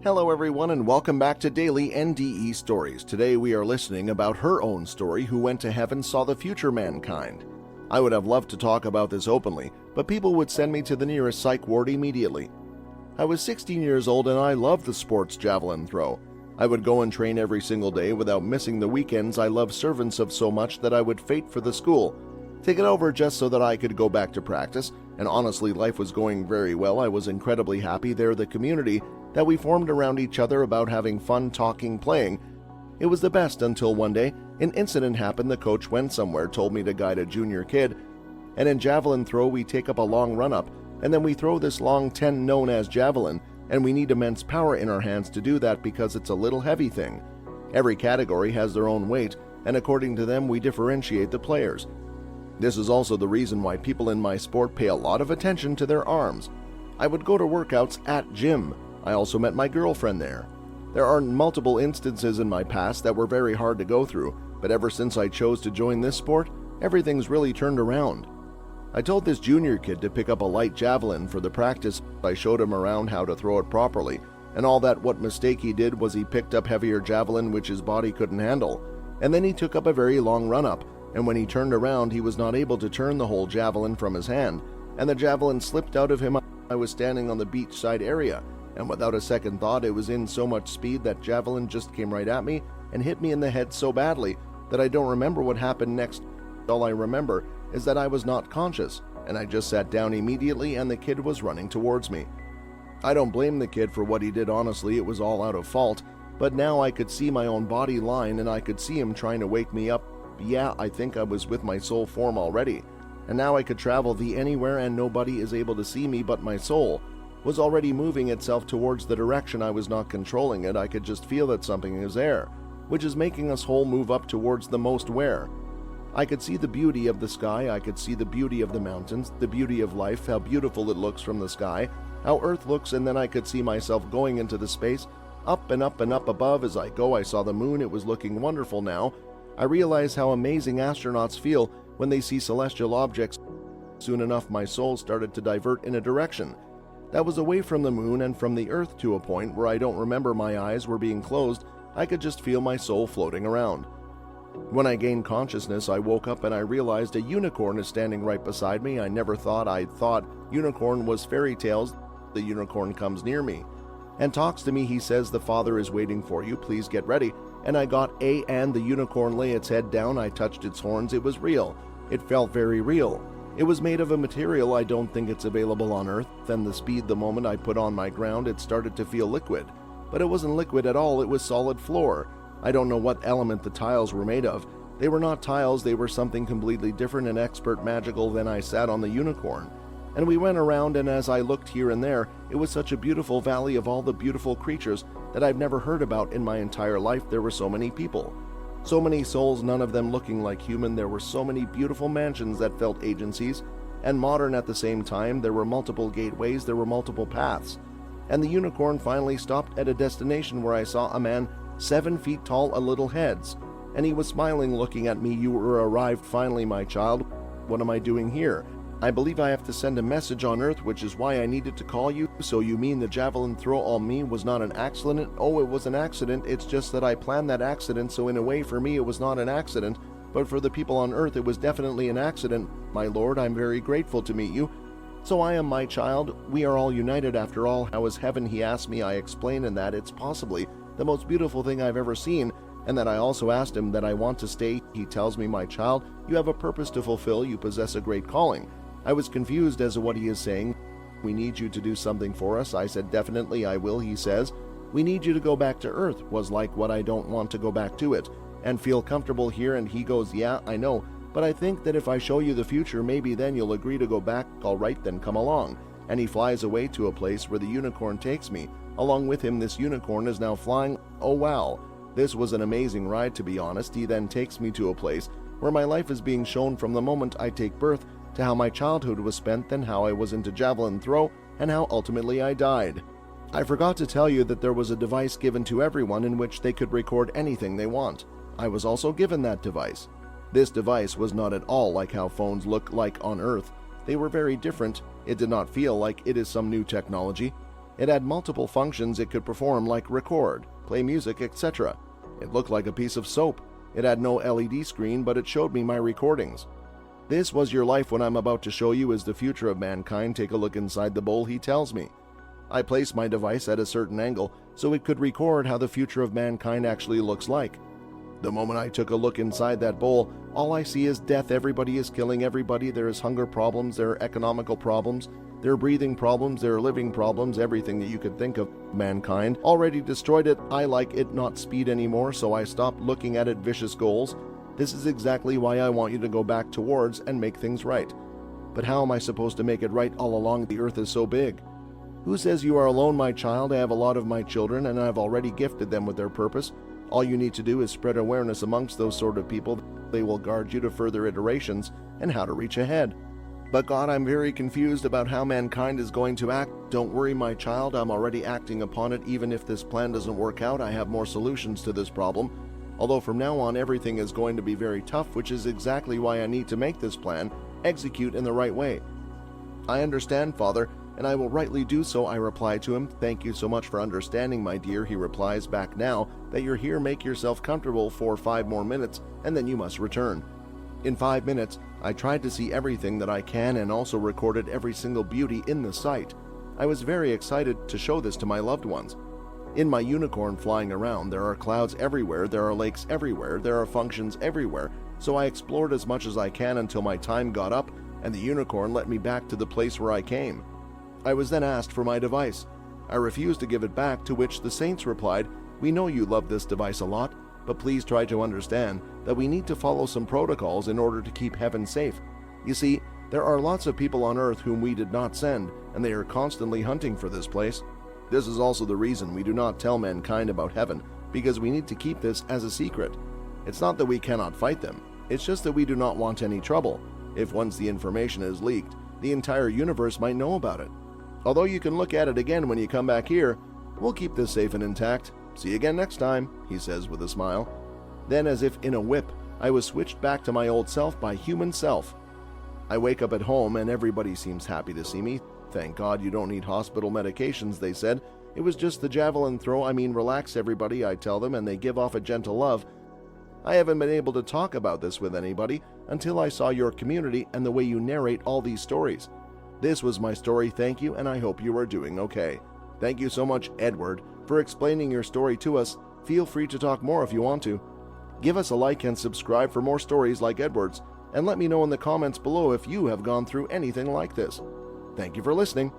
Hello everyone and welcome back to Daily NDE Stories. Today we are listening about her own story who went to heaven saw the future mankind. I would have loved to talk about this openly, but people would send me to the nearest psych ward immediately. I was 16 years old and I loved the sports javelin throw. I would go and train every single day without missing the weekends. I loved servants of so much that I would fate for the school, take it over just so that I could go back to practice, and honestly life was going very well. I was incredibly happy there. The community that we formed around each other about having fun, talking, playing. It was the best until one day, an incident happened. The coach went somewhere, told me to guide a junior kid, and in javelin throw we take up a long run-up, and then we throw this long 10 known as javelin, and we need immense power in our hands to do that because it's a little heavy thing. Every category has their own weight, and according to them we differentiate the players. This is also the reason why people in my sport pay a lot of attention to their arms. I would go to workouts at gym. I also met my girlfriend there. There are multiple instances in my past that were very hard to go through, but ever since I chose to join this sport, everything's really turned around. I told this junior kid to pick up a light javelin for the practice. I showed him around how to throw it properly, and all that. What mistake he did was he picked up heavier javelin which his body couldn't handle, and then he took up a very long run-up, and when he turned around he was not able to turn the whole javelin from his hand, and the javelin slipped out of him. I was standing on the beachside area, and without a second thought it was in so much speed that javelin just came right at me and hit me in the head so badly that I don't remember what happened next. All I remember is that I was not conscious, and I just sat down immediately and the kid was running towards me. I don't blame the kid for what he did, honestly, it was all out of fault, but now I could see my own body line and I could see him trying to wake me up. Yeah, I think I was with my soul form already, and now I could travel the anywhere and nobody is able to see me, but my soul was already moving itself towards the direction. I was not controlling it. I could just feel that something is there, which is making us whole move up towards the most where. I could see the beauty of the sky, I could see the beauty of the mountains, the beauty of life, how beautiful it looks from the sky, how Earth looks, and then I could see myself going into the space, up and up and up above. As I go, I saw the moon. It was looking wonderful now. I realized how amazing astronauts feel when they see celestial objects. Soon enough, my soul started to divert in a direction that was away from the moon and from the earth to a point where I don't remember my eyes were being closed. I could just feel my soul floating around. When I gained consciousness, I woke up and I realized a unicorn is standing right beside me. I thought unicorn was fairy tales. The unicorn comes near me and talks to me. He says, "The Father is waiting for you, please get ready." And I got and the unicorn lay its head down. I touched its horns. It was real. It felt very real. It was made of a material I don't think it's available on Earth. Then the moment I put on my ground, it started to feel liquid. But it wasn't liquid at all, it was solid floor. I don't know what element the tiles were made of. They were not tiles, they were something completely different and expert magical. Then I sat on the unicorn, and we went around, and as I looked here and there, it was such a beautiful valley of all the beautiful creatures that I've never heard about in my entire life. There were so many people. So many souls, none of them looking like human. There were so many beautiful mansions that felt agencies and modern at the same time. There were multiple gateways, there were multiple paths. And the unicorn finally stopped at a destination where I saw a man 7 feet tall, a little heads, and he was smiling, looking at me. "You arrived finally, my child. What am I doing here? I believe I have to send a message on Earth, which is why I needed to call you." "So you mean the javelin throw on me was not an accident?" "Oh, it was an accident. It's just that I planned that accident, so in a way for me it was not an accident, but for the people on Earth it was definitely an accident. My lord, I'm very grateful to meet you." "So I am, my child. We are all united after all. How is heaven?" he asked me. I explained in that it's possibly the most beautiful thing I've ever seen, and that I also asked him that I want to stay. He tells me, "My child, you have a purpose to fulfill. You possess a great calling." I was confused as to what he is saying. "We need you to do something for us." I said, "Definitely I will." He says, "We need you to go back to Earth." Was like, what? I don't want to go back to it and feel comfortable here. And he goes, "Yeah, I know, but I think that if I show you the future, maybe then you'll agree to go back." "All right, then come along." And he flies away to a place where the unicorn takes me. Along with him, this unicorn is now flying. Oh wow, this was an amazing ride, to be honest. He then takes me to a place where my life is being shown from the moment I take birth to how my childhood was spent, then how I was into javelin throw, and how ultimately I died. I forgot to tell you that there was a device given to everyone in which they could record anything they want. I was also given that device. This device was not at all like how phones look like on Earth. They were very different. It did not feel like it is some new technology. It had multiple functions it could perform, like record, play music, etc. It looked like a piece of soap. It had no LED screen, but it showed me my recordings. This was your life. What I'm about to show you is the future of mankind. Take a look inside the bowl, he tells me. I placed my device at a certain angle so it could record how the future of mankind actually looks like. The moment I took a look inside that bowl, all I see is death. Everybody is killing everybody. There is hunger problems, there are economical problems, there are breathing problems, there are living problems, everything that you could think of. Mankind already destroyed it. I like it not speed anymore, so I stopped looking at it. Vicious goals. This is exactly why I want you to go back towards and make things right. But how am I supposed to make it right all along? The earth is so big. Who says you are alone, my child? I have a lot of my children, and I've already gifted them with their purpose. All you need to do is spread awareness amongst those sort of people. They will guide you to further iterations and how to reach ahead. But God, I'm very confused about how mankind is going to act. Don't worry, my child, I'm already acting upon it. Even if this plan doesn't work out, I have more solutions to this problem. Although from now on everything is going to be very tough, which is exactly why I need to make this plan execute in the right way. I understand, Father, and I will rightly do so, I reply to him. Thank you so much for understanding, my dear, he replies back. Now that you're here, make yourself comfortable for 5 more minutes, and then you must return. In 5 minutes, I tried to see everything that I can and also recorded every single beauty in the sight. I was very excited to show this to my loved ones. In my unicorn flying around, there are clouds everywhere, there are lakes everywhere, there are functions everywhere, so I explored as much as I can until my time got up and the unicorn let me back to the place where I came. I was then asked for my device. I refused to give it back, to which the saints replied, "We know you love this device a lot, but please try to understand that we need to follow some protocols in order to keep heaven safe. You see, there are lots of people on earth whom we did not send, and they are constantly hunting for this place. This is also the reason we do not tell mankind about heaven, because we need to keep this as a secret. It's not that we cannot fight them, it's just that we do not want any trouble. If once the information is leaked, the entire universe might know about it. Although you can look at it again when you come back here, we'll keep this safe and intact. See you again next time," he says with a smile. Then, as if in a whip, I was switched back to my old self by human self. I wake up at home and everybody seems happy to see me. "Thank God you don't need hospital medications," they said. "It was just the javelin throw. Relax everybody," I tell them, and they give off a gentle love. I haven't been able to talk about this with anybody until I saw your community and the way you narrate all these stories. This was my story, thank you, and I hope you are doing okay. Thank you so much, Edward, for explaining your story to us. Feel free to talk more if you want to. Give us a like and subscribe for more stories like Edward's, and let me know in the comments below if you have gone through anything like this. Thank you for listening.